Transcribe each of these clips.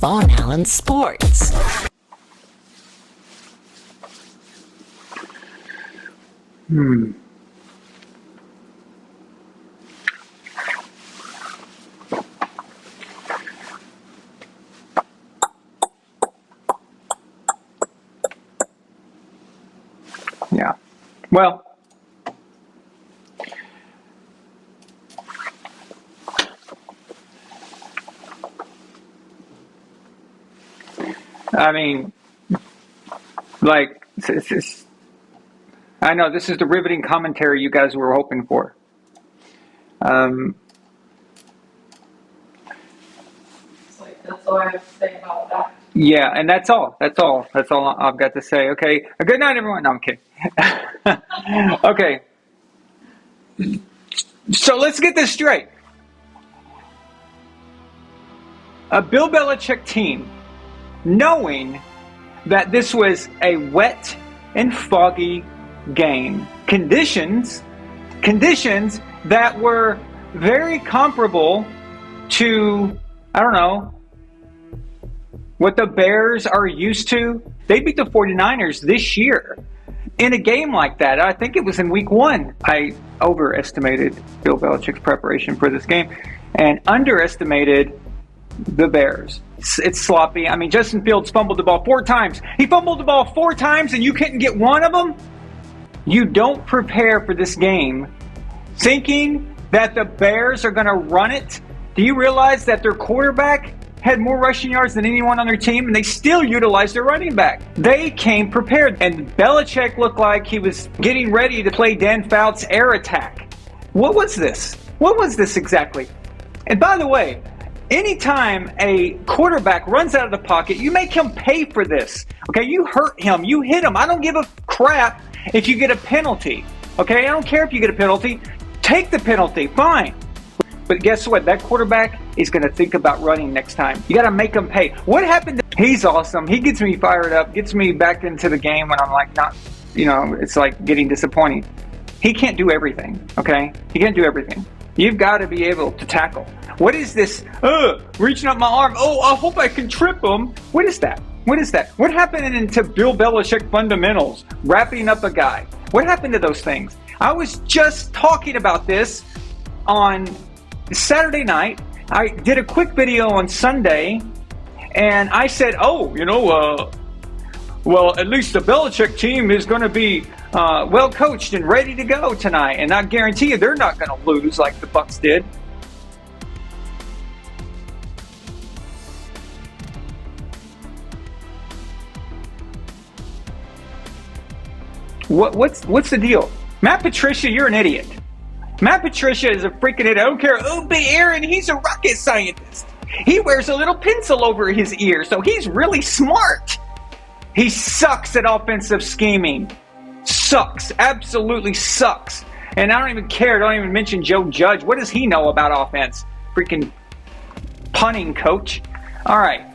VonAllen Sports. Yeah. Well, I mean, like, I know this is the riveting commentary you guys were hoping for. That's all I have to say about that. Yeah, and that's all. That's all I've got to say. Okay. Good night, everyone. No, I'm kidding. Okay. So let's get this straight. A Bill Belichick team, knowing that this was a wet and foggy game, conditions that were very comparable to, I don't know, what the Bears are used to. They beat the 49ers this year in a game like that. I think it was in week 1. I overestimated Bill Belichick's preparation for this game and underestimated the Bears. It's sloppy. I mean, Justin Fields fumbled the ball 4 times. He fumbled the ball 4 times and you couldn't get one of them? You don't prepare for this game thinking that the Bears are going to run it. Do you realize that their quarterback had more rushing yards than anyone on their team, and they still utilized their running back? They came prepared, and Belichick looked like he was getting ready to play Dan Fouts' air attack. What was this? What was this exactly? And by the way, anytime a quarterback runs out of the pocket, you make him pay for this. Okay, you hurt him, you hit him. I don't give a crap if you get a penalty. Okay, I don't care if you get a penalty. Take the penalty, fine. But guess what? That quarterback is going to think about running next time. You got to make him pay. What happened? He's awesome. He gets me fired up, gets me back into the game when I'm like not, it's like getting disappointing. He can't do everything, okay? He can't do everything. You've got to be able to tackle. What is this? Reaching up my arm. Oh, I hope I can trip him. What is that? What is that? What happened to Bill Belichick fundamentals? Wrapping up a guy. What happened to those things? I was just talking about this on Saturday night. I did a quick video on Sunday, and I said, well, at least the Belichick team is going to be well coached and ready to go tonight, and I guarantee you they're not going to lose like the Bucs did. What's the deal? Matt Patricia, you're an idiot. Matt Patricia is a freaking idiot. I don't care. But Aaron, he's a rocket scientist. He wears a little pencil over his ear, so he's really smart. He sucks at offensive scheming. Sucks. Absolutely sucks. And I don't even care. Don't even mention Joe Judge. What does he know about offense? Freaking punting coach. All right.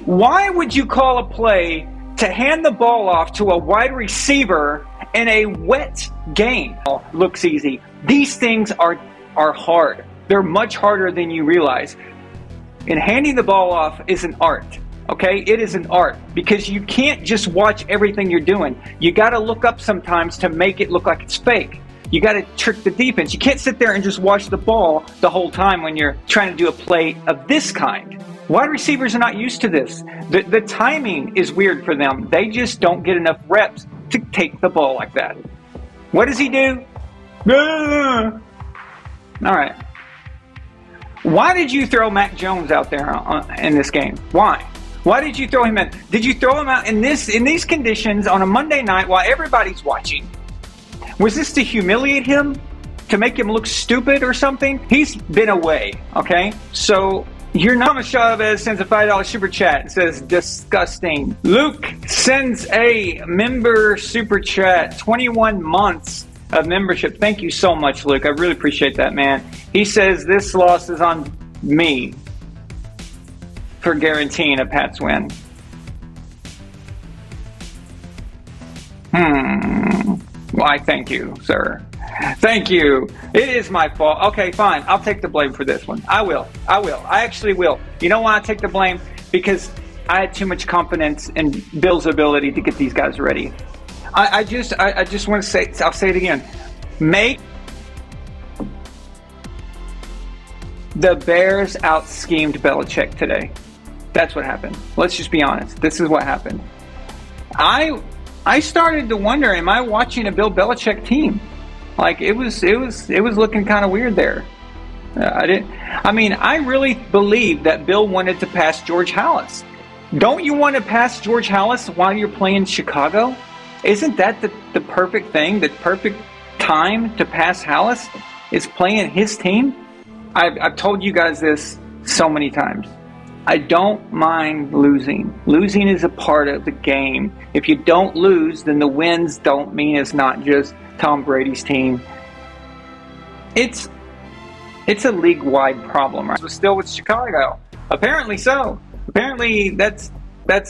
Why would you call a play to hand the ball off to a wide receiver in a wet game? Looks easy. These things are hard. They're much harder than you realize. And handing the ball off is an art. Okay? It is an art because you can't just watch everything you're doing. You got to look up sometimes to make it look like it's fake. You got to trick the defense. You can't sit there and just watch the ball the whole time when you're trying to do a play of this kind. Wide receivers are not used to this. The timing is weird for them. They just don't get enough reps to take the ball like that. What does he do? All right. Why did you throw Mac Jones out there in this game? Why? Why did you throw him in? Did you throw him out in these conditions on a Monday night while everybody's watching? Was this to humiliate him? To make him look stupid or something? He's been away, okay? So your Nama Chavez sends a $5 super chat and says, disgusting. Luke sends a member super chat, 21 months of membership. Thank you so much, Luke. I really appreciate that, man. He says, this loss is on me for guaranteeing a Pats win. Well, Why, thank you, sir. Thank you. It is my fault. Okay, fine. I'll take the blame for this one. I will. I actually will. You know why I take the blame? Because I had too much confidence in Bill's ability to get these guys ready. I just want to say, I'll say it again. The Bears out-schemed Belichick today. That's what happened. Let's just be honest. This is what happened. I started to wonder, am I watching a Bill Belichick team? Like it was looking kind of weird there. I really believe that Bill wanted to pass George Halas. Don't you want to pass George Halas while you're playing Chicago? Isn't that the perfect thing? The perfect time to pass Halas is playing his team? I've told you guys this so many times. I don't mind losing. Losing is a part of the game. If you don't lose, then the wins don't mean it's not just Tom Brady's team. It's a league-wide problem, right? But still with Chicago. Apparently so. Apparently that's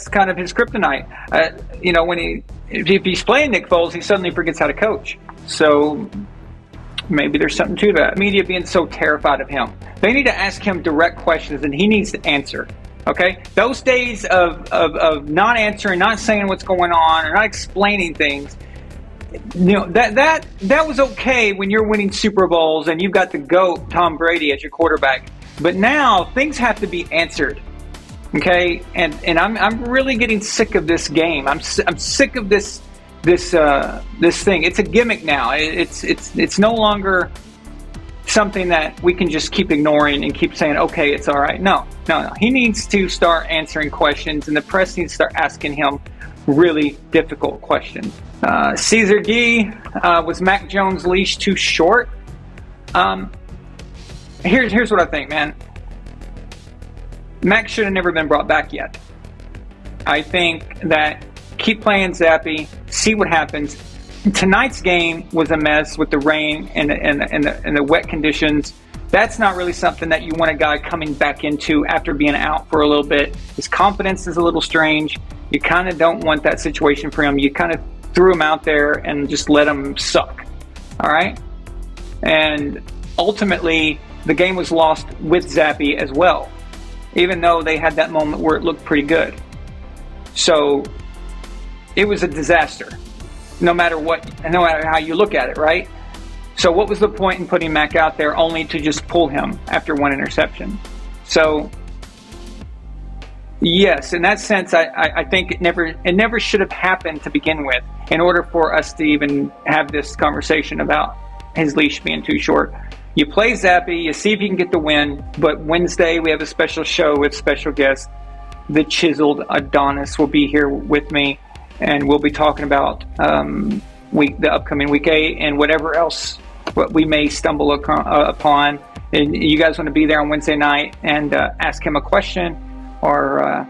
kind of his kryptonite. If he's playing Nick Foles, he suddenly forgets how to coach. So maybe there's something to that. Media being so terrified of him. They need to ask him direct questions and he needs to answer. Okay? Those days of not answering, not saying what's going on, or not explaining things, that was okay when you're winning Super Bowls and you've got the GOAT, Tom Brady, as your quarterback. But now things have to be answered. Okay? And I'm really getting sick of this game. I'm sick of this thing. It's a gimmick now. It's no longer something that we can just keep ignoring and keep saying, okay, it's all right. No. He needs to start answering questions, and the press needs to start asking him really difficult questions. Caesar Gee, was Mac Jones' leash too short? Here's what I think, man. Mac should have never been brought back yet. I think that keep playing Zappy, see what happens. Tonight's game was a mess with the rain and the wet conditions. That's not really something that you want a guy coming back into after being out for a little bit. His confidence is a little strange. You kind of don't want that situation for him. You kind of threw him out there and just let him suck. All right? And ultimately, the game was lost with Zappy as well, even though they had that moment where it looked pretty good. So it was a disaster, no matter how you look at it, right? So what was the point in putting Mac out there only to just pull him after one interception? So yes, in that sense, I think it never should have happened to begin with in order for us to even have this conversation about his leash being too short. You play Zappy, you see if you can get the win, but Wednesday we have a special show with special guests. The chiseled Adonis will be here with me, and we'll be talking about the upcoming week 8 and whatever else what we may stumble upon. And you guys want to be there on Wednesday night and ask him a question or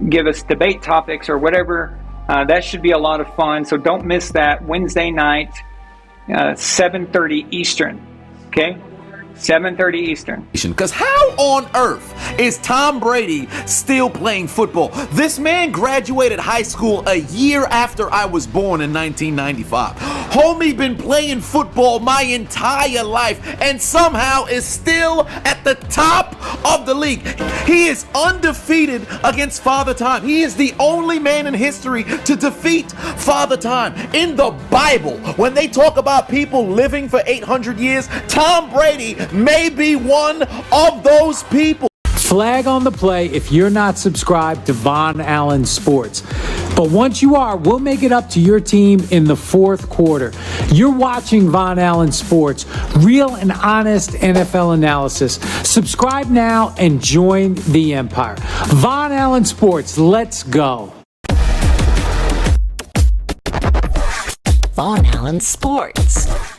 give us debate topics or whatever. That should be a lot of fun. So don't miss that Wednesday night, 7:30 Eastern. Okay? 7:30 Eastern. Because how on earth is Tom Brady still playing football? This man graduated high school a year after I was born in 1995. Homie been playing football my entire life and somehow is still at the top of the league. He is undefeated against Father Time. He is the only man in history to defeat Father Time. In the Bible, when they talk about people living for 800 years, Tom Brady may be one of those people. Flag on the play if you're not subscribed to VonAllen Sports. But once you are, we'll make it up to your team in the fourth quarter. You're watching VonAllen Sports, real and honest NFL analysis. Subscribe now and join the empire. VonAllen Sports, let's go. VonAllen Sports.